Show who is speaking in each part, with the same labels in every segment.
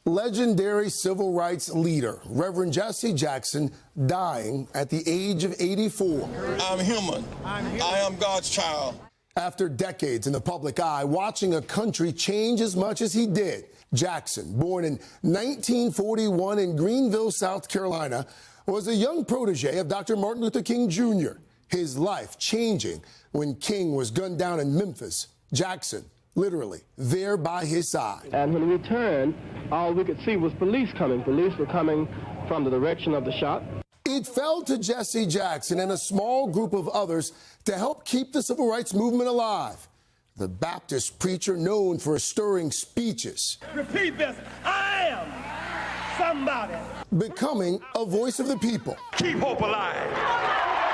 Speaker 1: Legendary civil rights leader, Reverend Jesse Jackson, dying at the age of 84.
Speaker 2: I'm human. I am God's child.
Speaker 1: After decades in the public eye, watching a country change as much as he did, Jackson, born in 1941 in Greenville, South Carolina, was a young protege of Dr. Martin Luther King Jr., his life changing when King was gunned down in Memphis. Jackson, literally, there by his side.
Speaker 3: And when we turned, all we could see was police coming. Police were coming from the direction of the shot.
Speaker 1: It fell to Jesse Jackson and a small group of others to help keep the civil rights movement alive. The Baptist preacher known for his stirring speeches.
Speaker 4: Repeat this. I am somebody.
Speaker 1: Becoming a voice of the people.
Speaker 4: Keep hope alive.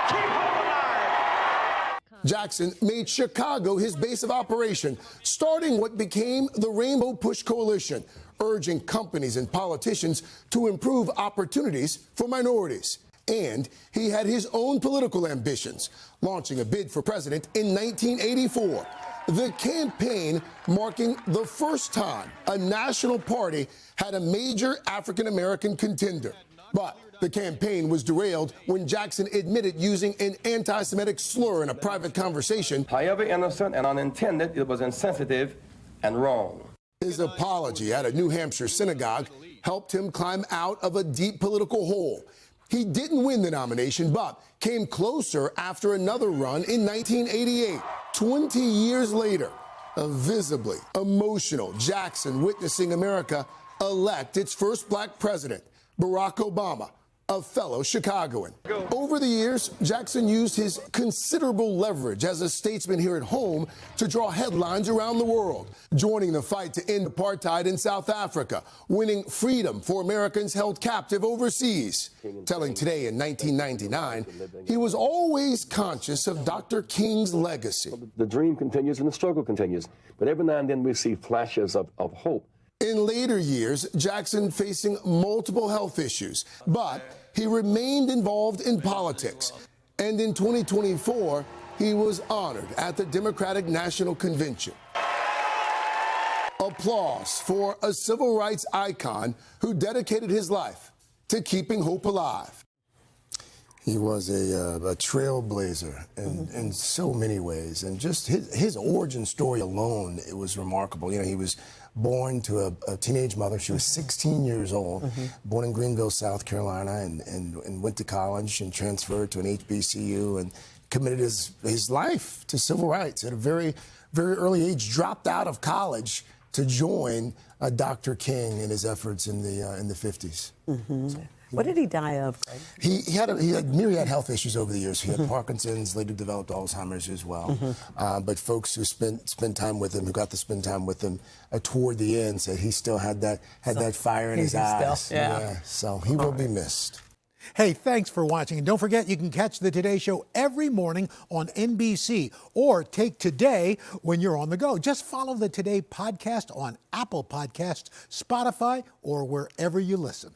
Speaker 4: Keep hope alive.
Speaker 1: Jackson made Chicago his base of operation, starting what became the Rainbow Push Coalition, urging companies and politicians to improve opportunities for minorities. And he had his own political ambitions, launching a bid for president in 1984. The campaign marking the first time a national party had a major African-American contender. But the campaign was derailed when Jackson admitted using an anti-Semitic slur in a private conversation.
Speaker 5: However innocent and unintended, it was insensitive and wrong.
Speaker 1: His apology at a New Hampshire synagogue helped him climb out of a deep political hole. He didn't win the nomination, but came closer after another run in 1988. 20 years later, a visibly emotional Jackson witnessing America elect its first black president, Barack Obama, a fellow Chicagoan. Over the years, Jackson used his considerable leverage as a statesman here at home to draw headlines around the world, joining the fight to end apartheid in South Africa, winning freedom for Americans held captive overseas, telling Today in 1999 he was always conscious of Dr. King's legacy.
Speaker 5: The dream continues and the struggle continues, but every now and then we see flashes of hope.
Speaker 1: In later years, Jackson facing multiple health issues, but he remained involved in politics. And in 2024, he was honored at the Democratic National Convention. Applause for a civil rights icon who dedicated his life to keeping hope alive. He was a trailblazer in so many ways, and just his origin story alone, it was remarkable. You know, he was born to a teenage mother. She was 16 years old, born in Greenville, South Carolina, and went to college and transferred to an HBCU and committed his life to civil rights at a very, very early age. Dropped out of college to join Dr. King in his efforts in the 50s. So,
Speaker 6: what did he die of, Craig?
Speaker 1: He had myriad health issues over the years. He had Parkinson's, later developed Alzheimer's as well. But folks who spent time with him, who got to spend time with him toward the end, said he still had that fire in his eyes. Yeah, so he will be missed.
Speaker 7: Hey, thanks for watching. And don't forget, you can catch the Today Show every morning on NBC or take Today when you're on the go. Just follow the Today podcast on Apple Podcasts, Spotify, or wherever you listen.